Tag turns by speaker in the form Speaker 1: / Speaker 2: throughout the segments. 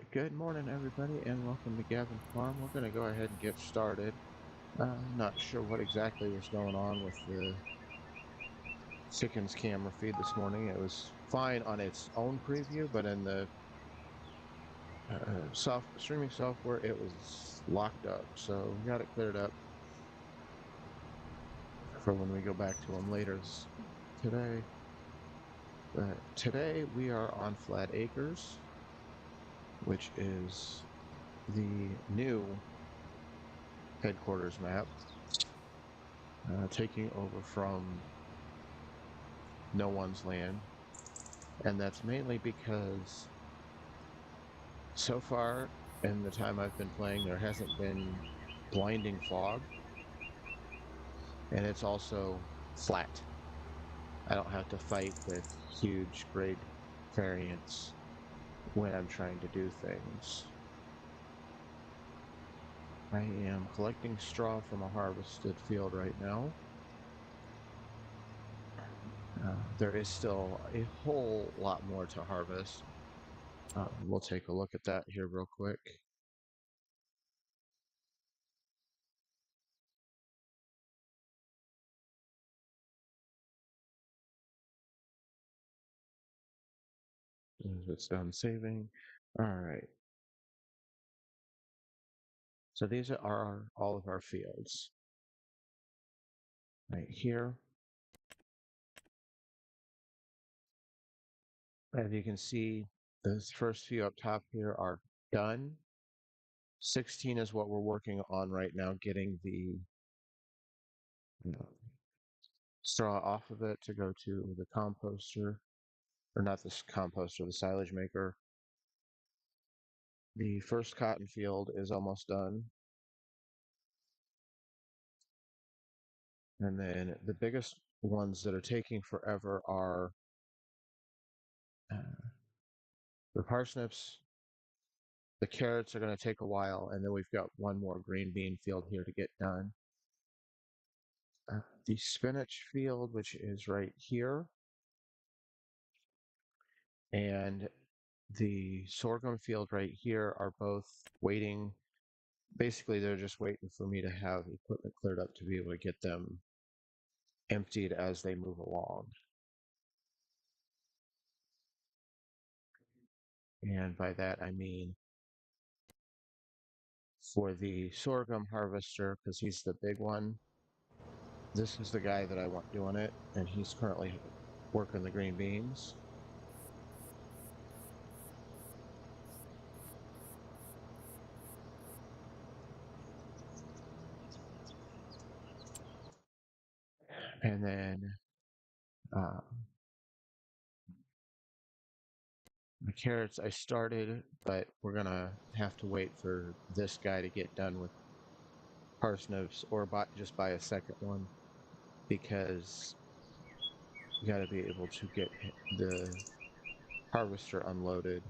Speaker 1: right, good morning, everybody, and welcome to Gavin Farm. We're going to go ahead and get started. Not sure what exactly was going on with the chickens camera feed this morning. It was fine on its own preview, but in the streaming software, it was locked up. So we got it cleared up for when we go back to them later today. Today we are on Flat Acres, which is the new headquarters map, taking over from No One's Land. And that's mainly because so far in the time I've been playing, there hasn't been blinding fog, and it's also flat. I don't have to fight with huge grade variance when I'm trying to do things. I am collecting straw from a harvested field right now. There is still a whole lot more to harvest. We'll take a look at that here real quick. It's done saving. All right. So these are all of our fields. Right here. As you can see, those first few up top here are done. 16 is what we're working on right now, getting the straw off of it to go to the composter, or not this composter, the silage maker. The first cotton field is almost done. And then the biggest ones that are taking forever are the parsnips. The carrots are going to take a while, and then we've got one more green bean field here to get done. The spinach field, which is right here, and the sorghum field right here are both waiting. Basically, they're just waiting for me to have equipment cleared up to be able to get them emptied as they move along. And by that, I mean for the sorghum harvester, because he's the big one, this is the guy that I want doing it, and he's currently working the green beans. And then the carrots I started, but we're gonna have to wait for this guy to get done with parsnips, or just buy a second one, because you got to be able to get the harvester unloaded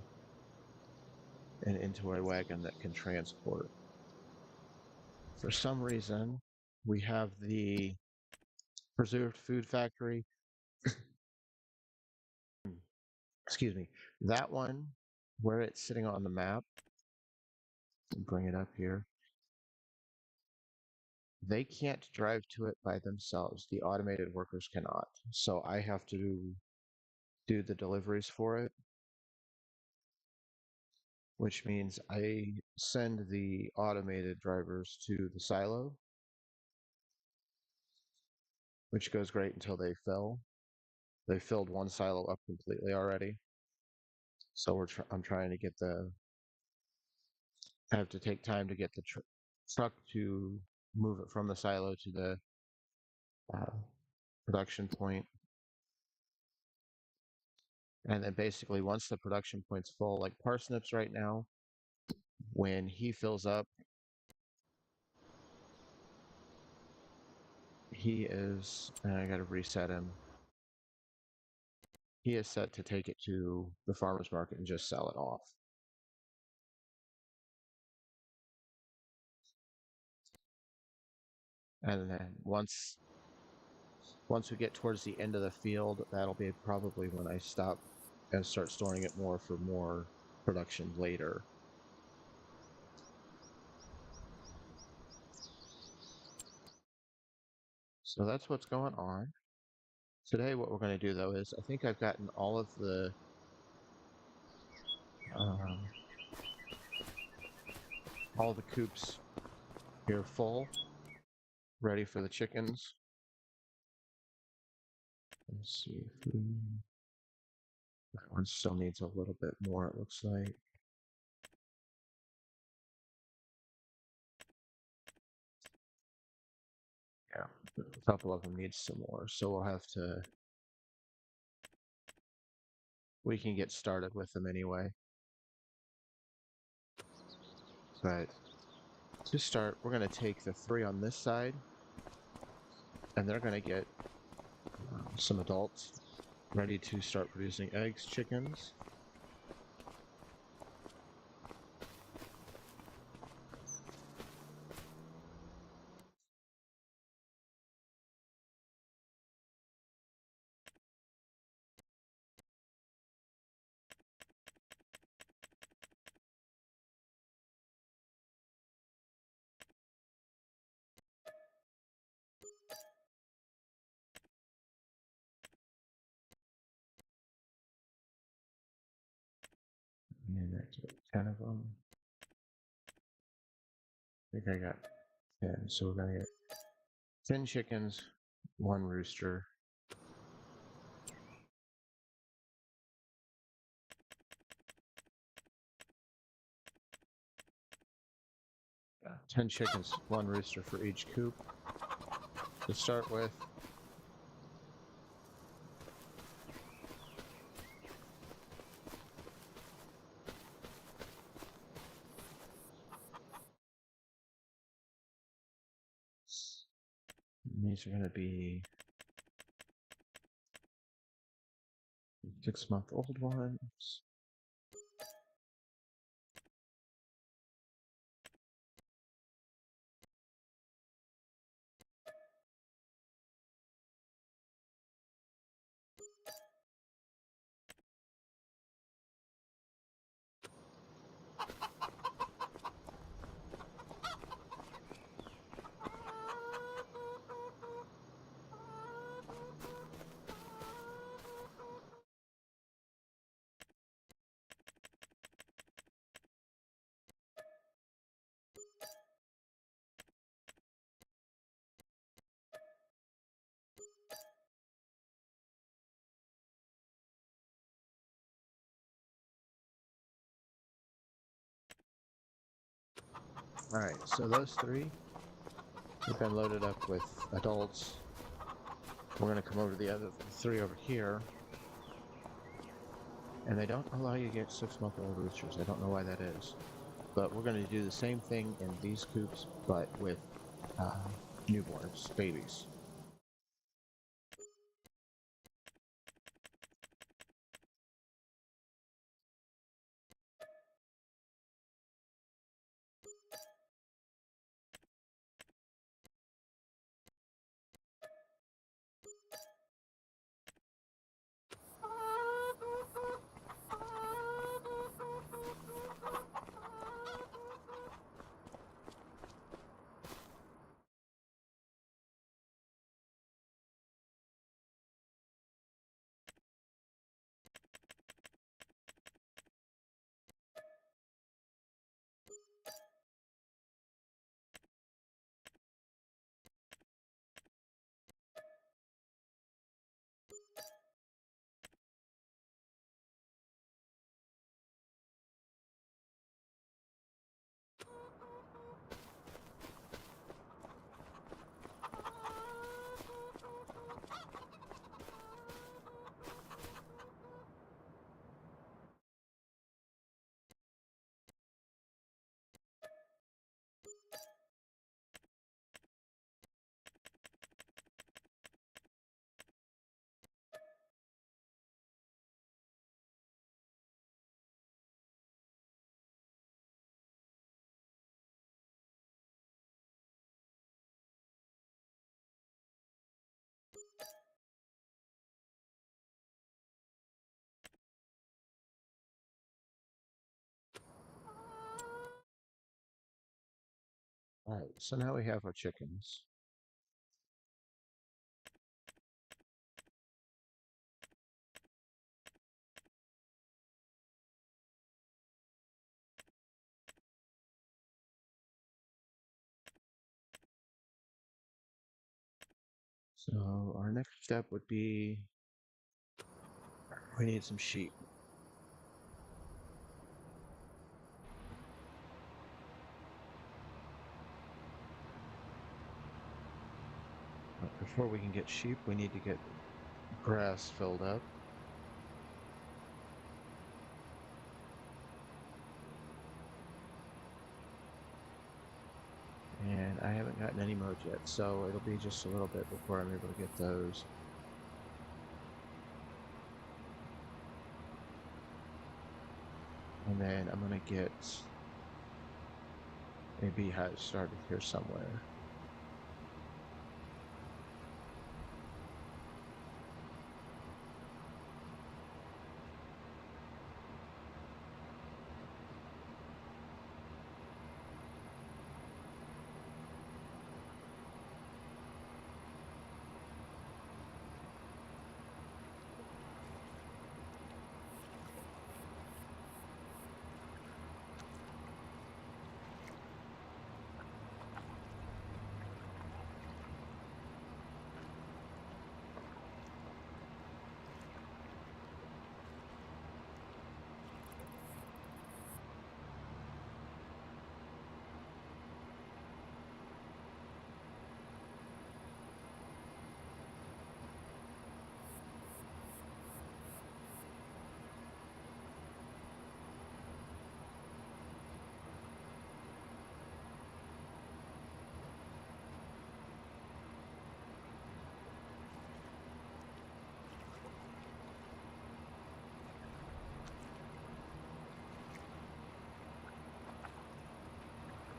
Speaker 1: and into a wagon that can transport. For some reason, we have the preserved food factory. Excuse me. That one, where it's sitting on the map, bring it up here. They can't drive to it by themselves. The automated workers cannot. So I have to do the deliveries for it, which means I send the automated drivers to the silo, which goes great until they fill. They filled one silo up completely already. So I'm trying to get I have to take time to get the truck to move it from the silo to the uh, production point. And then basically once the production point's full, like parsnips right now, when he fills up, he is, and I got to reset him. He is set to take it to the farmer's market and just sell it off. And then once we get towards the end of the field, that'll be probably when I stop and start storing it more for more production later. So that's what's going on. Today, what we're going to do though is I think I've gotten um, all the coops here full, ready for the chickens. Let's see. That one still needs a little bit more, it looks like. Yeah, a couple of them need some more, so we'll have to. We can get started with them anyway. But to start, we're going to take the 3 on this side, and they're going to get some adults ready to start producing eggs, chickens. And that's 10 of them. I think I got 10, so we're going to get 10 chickens, 1 rooster. Yeah, 10 chickens, 1 rooster for each coop to start with. And these are going to be 6-month-old ones. All right, so those 3 have been loaded up with adults. We're going to come over to the other 3 over here. And they don't allow you to get 6-month-old roosters. I don't know why that is. But we're going to do the same thing in these coops, but with newborns, babies. All right, so now we have our chickens. So our next step would be we need some sheep. But before we can get sheep, we need to get grass filled up. And I haven't gotten any modes yet, so it'll be just a little bit before I'm able to get those. And then I'm gonna get a beehive started here somewhere.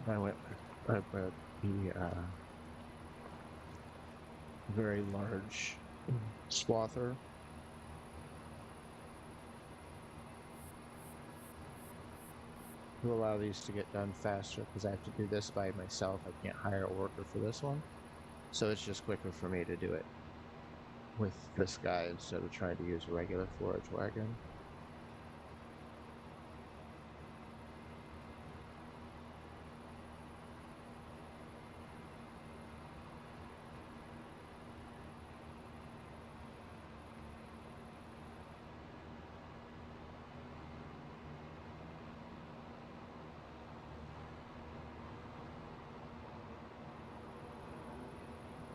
Speaker 1: I went with the very large swather. To allow these to get done faster because I have to do this by myself. I can't hire a worker for this one. So it's just quicker for me to do it with this guy instead of trying to use a regular forage wagon.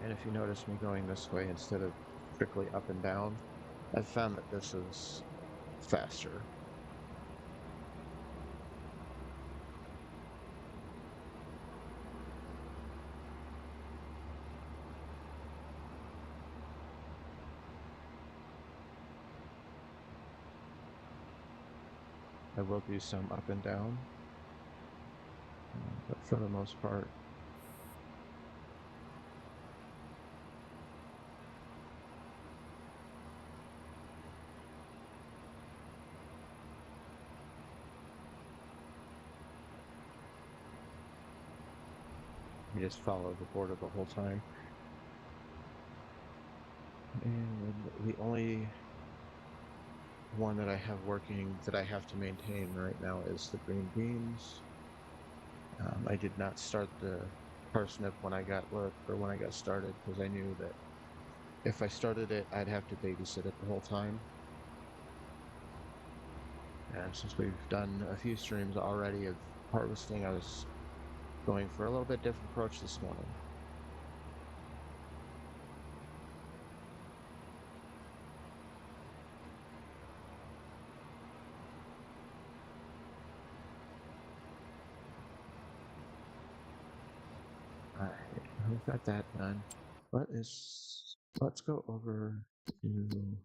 Speaker 1: And if you notice me going this way instead of strictly up and down, I've found that this is faster. I will do some up and down, but for the most part, you just follow the border the whole time. And the only one that I have working that I have to maintain right now is the green beans. I did not start the parsnip when I got when I got started because I knew that if I started it, I'd have to babysit it the whole time. And since we've done a few streams already of harvesting, I was going for a little bit different approach this morning. Alright, we've got that done. Let's go over to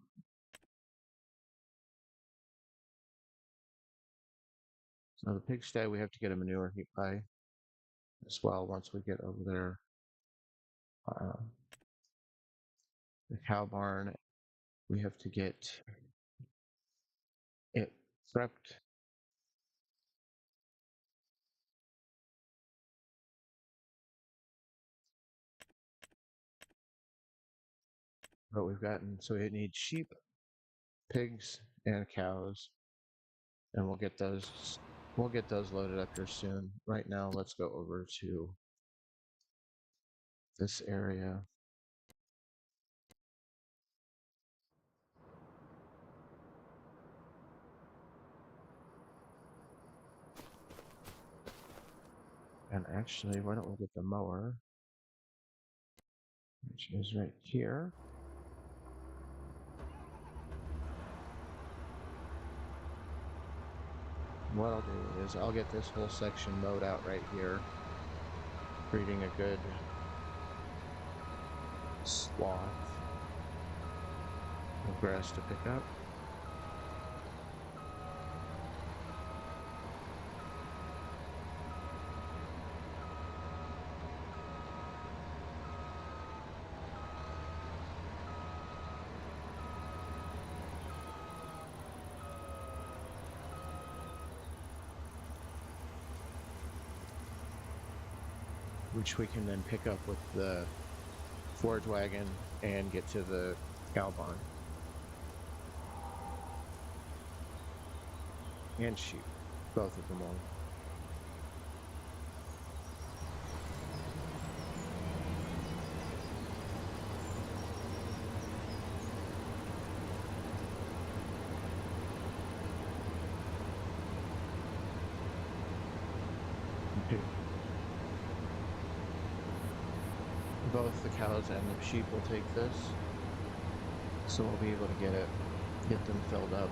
Speaker 1: so the pigsty we have to get a manure heap by as well once we get over there. The cow barn we have to get it prepped. But we've gotten so we need sheep, pigs, and cows, and we'll get those loaded up here soon. Right now, let's go over to this area. And actually, why don't we get the mower, which is right here. What I'll do is I'll get this whole section mowed out right here, creating a good swath of grass to pick up. Which we can then pick up with the forage wagon and get to the cow barn. And sheep, both of them all. Okay. Both the cows and the sheep will take this, so we'll be able to get them filled up.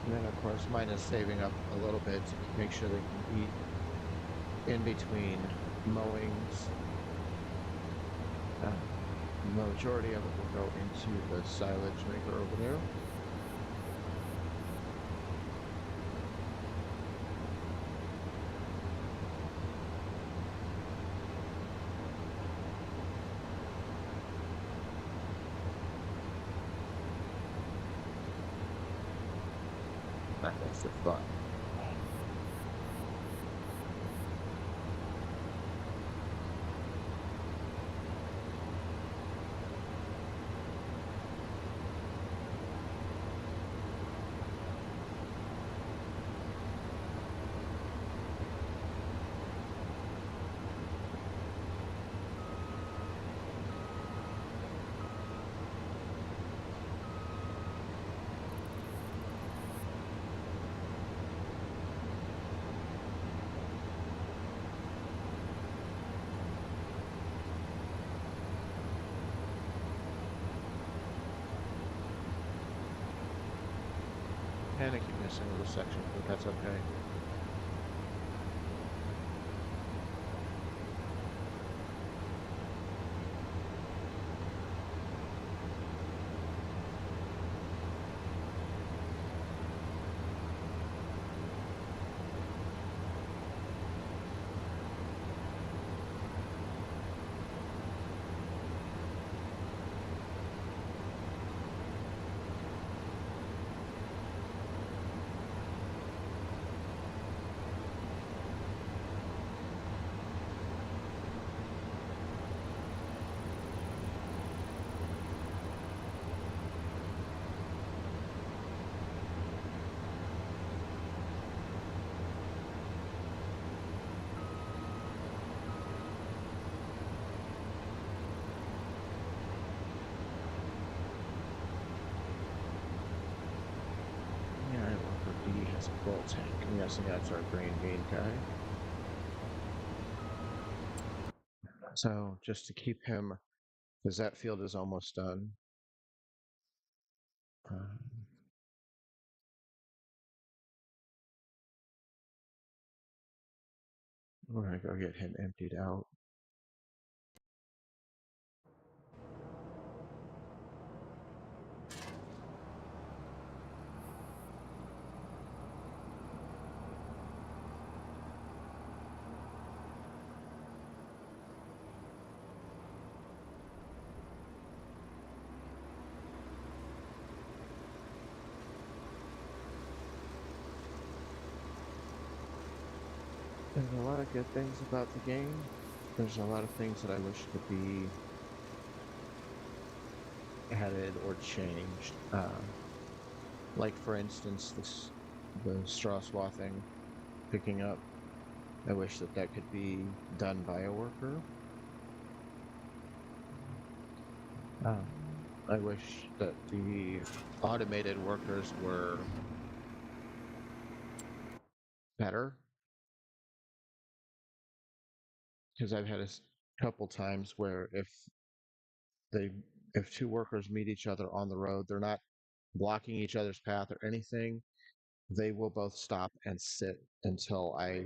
Speaker 1: And then, of course, mine is saving up a little bit to make sure they can eat in between mowings. The majority of it will go into the silage maker over there. That's the fun. And I keep missing a little section, but that's okay. Yeah, Walker D has a full tank. I'm guessing that's our grain bean guy. So just to keep him, because that field is almost done. We're gonna go get him emptied out. There's a lot of good things about the game. There's a lot of things that I wish could be added or changed. Like for instance, the straw swathing, picking up. I wish that that could be done by a worker. I wish that the automated workers were better, because I've had a couple times where if two workers meet each other on the road, they're not blocking each other's path or anything. They will both stop and sit until I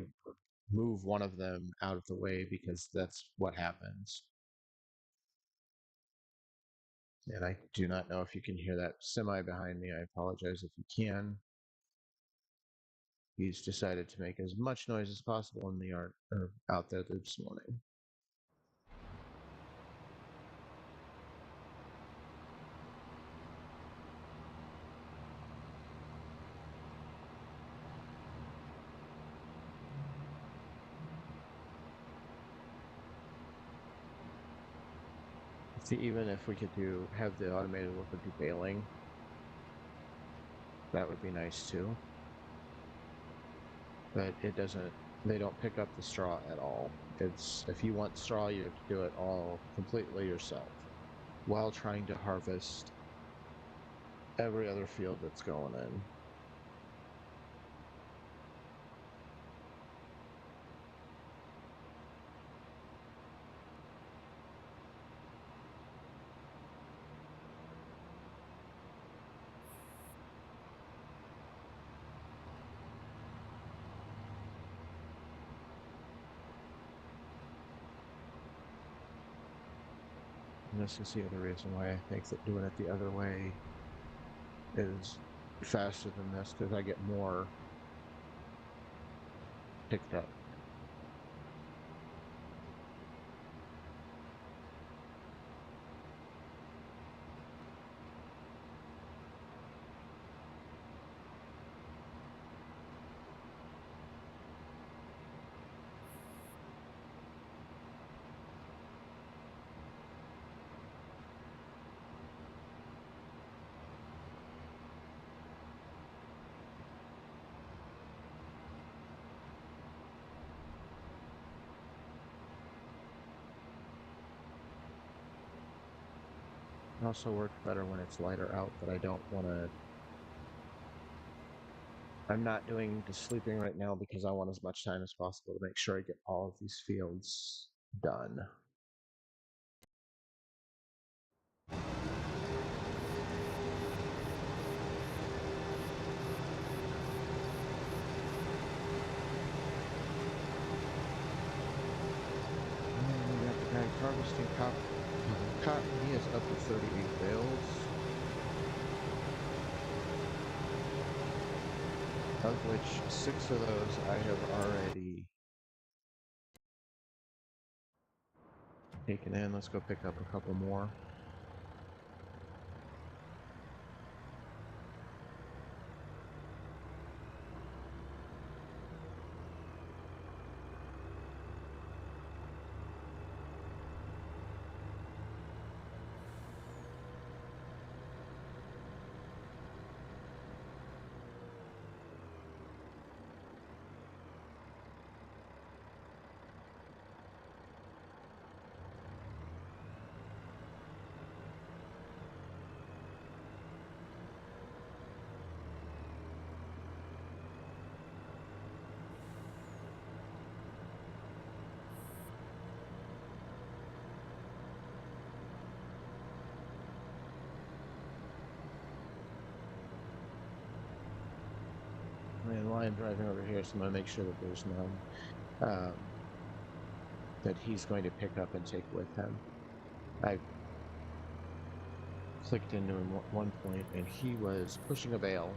Speaker 1: move one of them out of the way, because that's what happens. And I do not know if you can hear that semi behind me. I apologize if you can. He's decided to make as much noise as possible in the yard or out there this morning. See, even if we could have the automated worker do baling, that would be nice too. But it doesn't. They don't pick up the straw at all. It's if you want straw, you have to do it all completely yourself, while trying to harvest every other field that's going in. And this is the other reason why I think that doing it the other way is faster than this, because I get more picked up. It also works better when it's lighter out, but I don't want to. I'm not doing the sleeping right now because I want as much time as possible to make sure I get all of these fields done. And we got the guy harvesting cotton. He is up to 38 bales, of which 6 of those I have already taken in. Let's go pick up a couple more. And while I'm driving over here, so I'm going to make sure that there's none that he's going to pick up and take with him. I clicked into him at one point, and he was pushing a bale.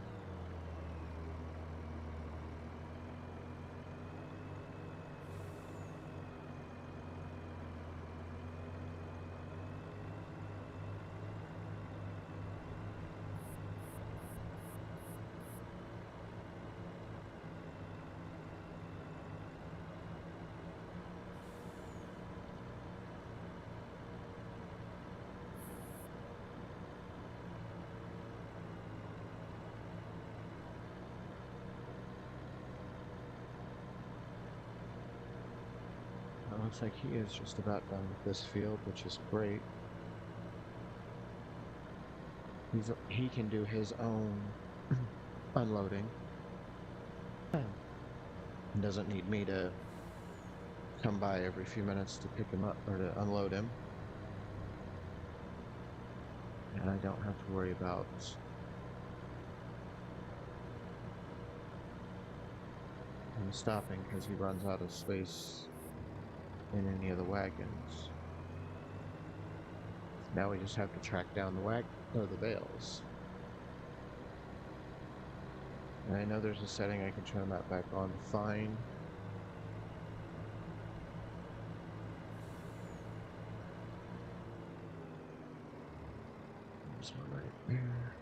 Speaker 1: looks like he is just about done with this field, which is great. He can do his own unloading. And doesn't need me to come by every few minutes to pick him up or to unload him. And I don't have to worry about him stopping because he runs out of space in any of the wagons. Now we just have to track down the bales. And I know there's a setting I can turn that back on to fine. There's one right there.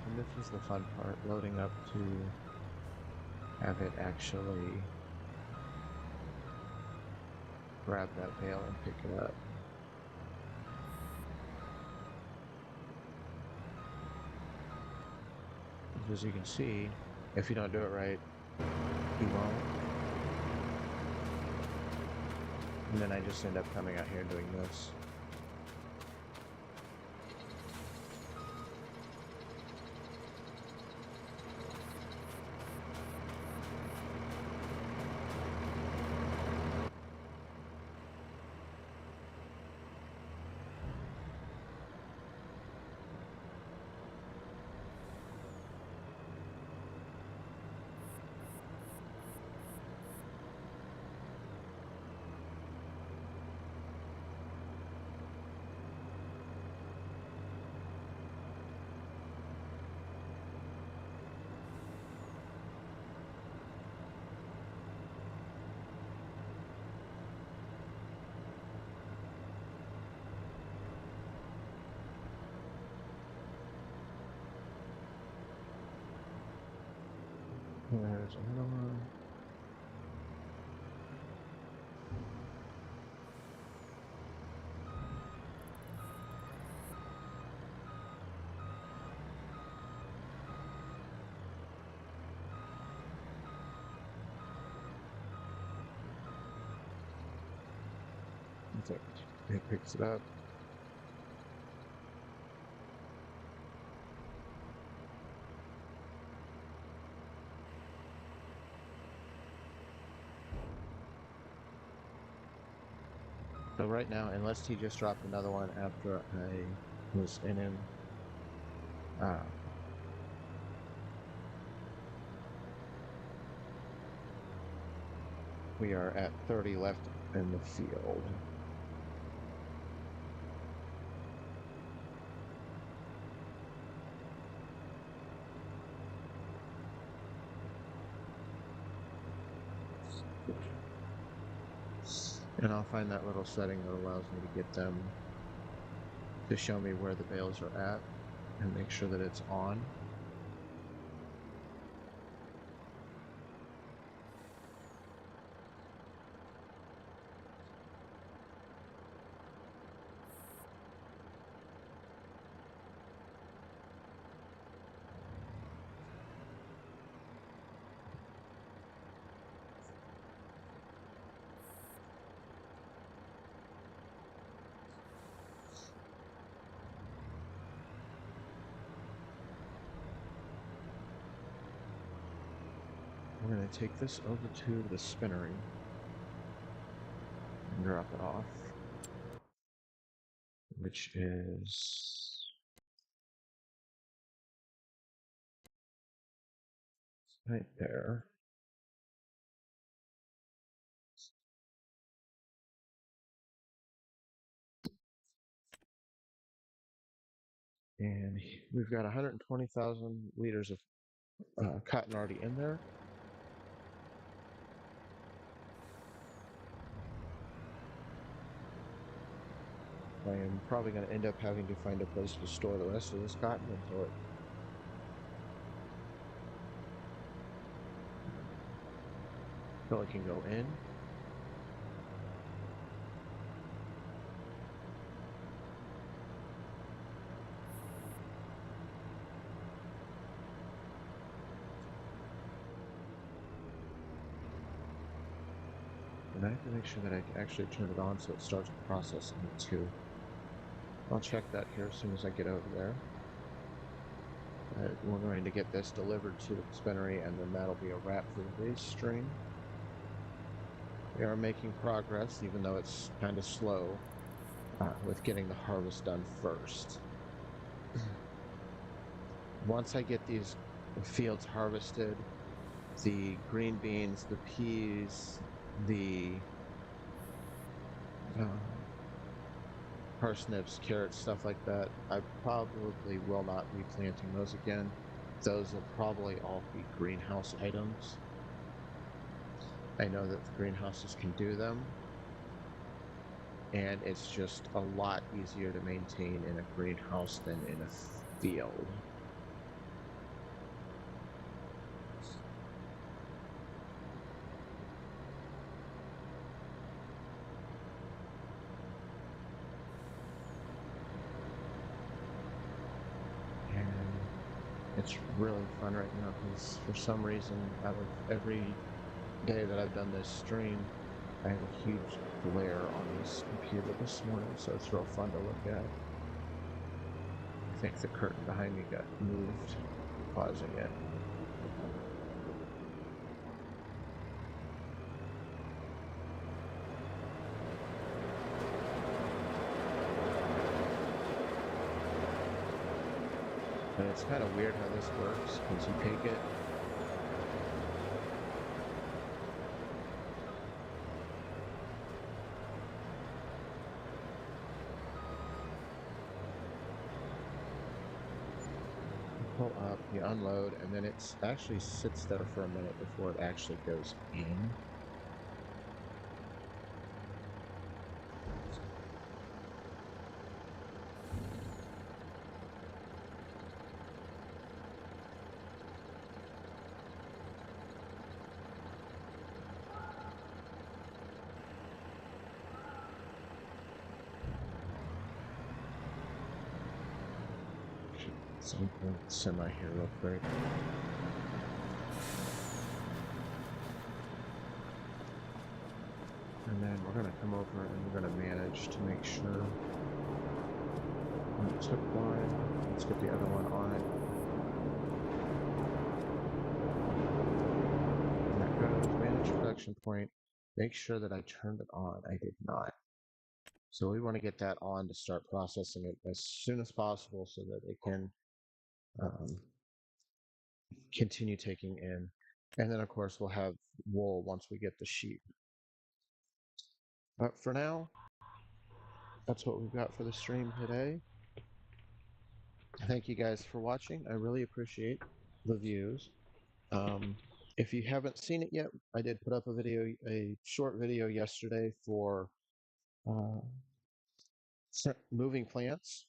Speaker 1: And this is the fun part, loading up to have it actually grab that bale and pick it up. As you can see, if you don't do it right, he won't. And then I just end up coming out here and doing this. There's another one. It picks it up. So right now, unless he just dropped another one after I was in him, we are at 30 left in the field. And I'll find that little setting that allows me to get them to show me where the bales are at and make sure that it's on. We're going to take this over to the spinnery and drop it off, which is right there. And we've got 120,000 liters of cotton already in there. I am probably going to end up having to find a place to store the rest of this cotton until it so I can go in. And I have to make sure that I actually turn it on so it starts processing it too. I'll check that here as soon as I get over there. We're going to get this delivered to the spinnery, and then that'll be a wrap for the race stream. We are making progress, even though it's kind of slow with getting the harvest done first. Once I get these fields harvested, the green beans, the peas, the parsnips, carrots, stuff like that, I probably will not be planting those again. Those will probably all be greenhouse items. I know that the greenhouses can do them, and it's just a lot easier to maintain in a greenhouse than in a field. It's really fun right now because for some reason, out of every day that I've done this stream, I have a huge glare on this computer this morning, so it's real fun to look at. I think the curtain behind me got moved, causing it. And it's kind of weird how this works, because you take it, you pull up, you unload, and then it actually sits there for a minute before it actually goes in. So I'm going to semi here real quick. And then we're going to come over and we're going to manage to make sure we took one. Let's get the other one on it. And that goes manage production point. Make sure that I turned it on. I did not. So we want to get that on to start processing it as soon as possible so that it can continue taking in. And then, of course, we'll have wool once we get the sheep. But for now, that's what we've got for the stream today. Thank you guys for watching. I really appreciate the views. If you haven't seen it yet, I did put up a short video yesterday for moving plants.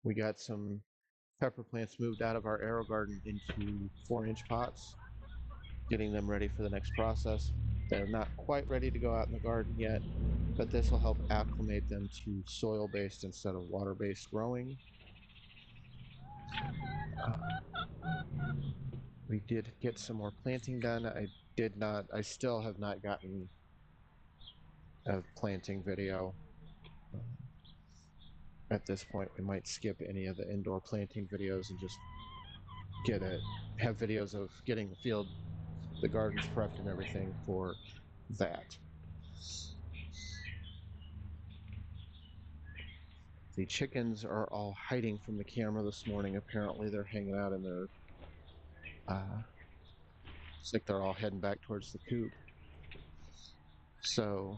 Speaker 1: We got some pepper plants moved out of our AeroGarden into 4-inch pots, getting them ready for the next process. They're not quite ready to go out in the garden yet, but this will help acclimate them to soil-based instead of water-based growing. We did get some more planting done. I still have not gotten a planting video. At this point, we might skip any of the indoor planting videos and just have videos of getting the gardens prepped and everything for that. The chickens are all hiding from the camera this morning. Apparently, they're hanging out in their. It's like they're all heading back towards the coop. So,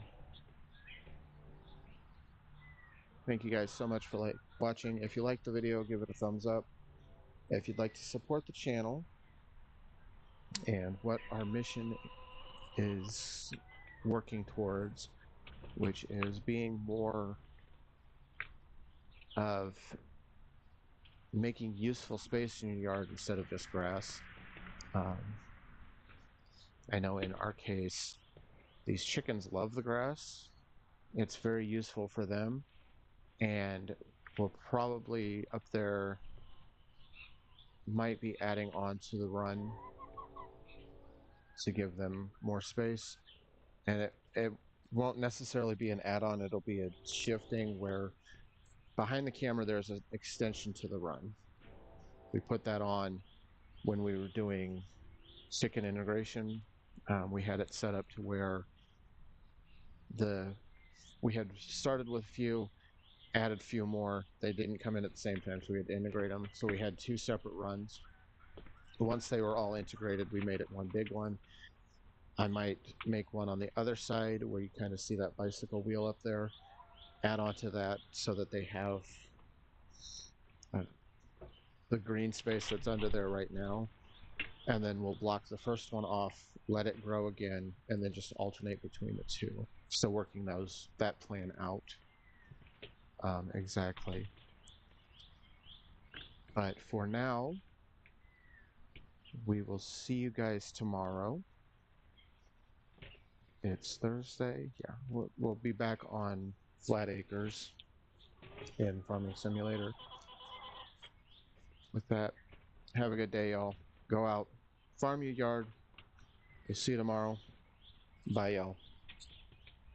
Speaker 1: thank you guys so much for watching. If you liked the video, give it a thumbs up. If you'd like to support the channel and what our mission is working towards, which is being more of making useful space in your yard instead of just grass. I know in our case, These chickens love the grass. It's very useful for them, and we're probably up there, might be adding on to the run to give them more space. And it won't necessarily be an add-on, it'll be a shifting where behind the camera there's an extension to the run. We put that on when we were doing chicken integration. We had it set up to where the we had started with a few, added a few more. They didn't come in at the same time, so we had to integrate them. So we had two separate runs. Once they were all integrated, we made it one big one. I might make one on the other side where you kind of see that bicycle wheel up there, add on to that so that they have uh, the green space that's under there right now. And then we'll block the first one off, let it grow again, and then just alternate between the two. Still working that plan out. Exactly. But for now, we will see you guys tomorrow. It's Thursday. Yeah, we'll be back on Flat Acres in Farming Simulator. With that, have a good day, y'all. Go out, farm your yard. We'll see you tomorrow. Bye, y'all.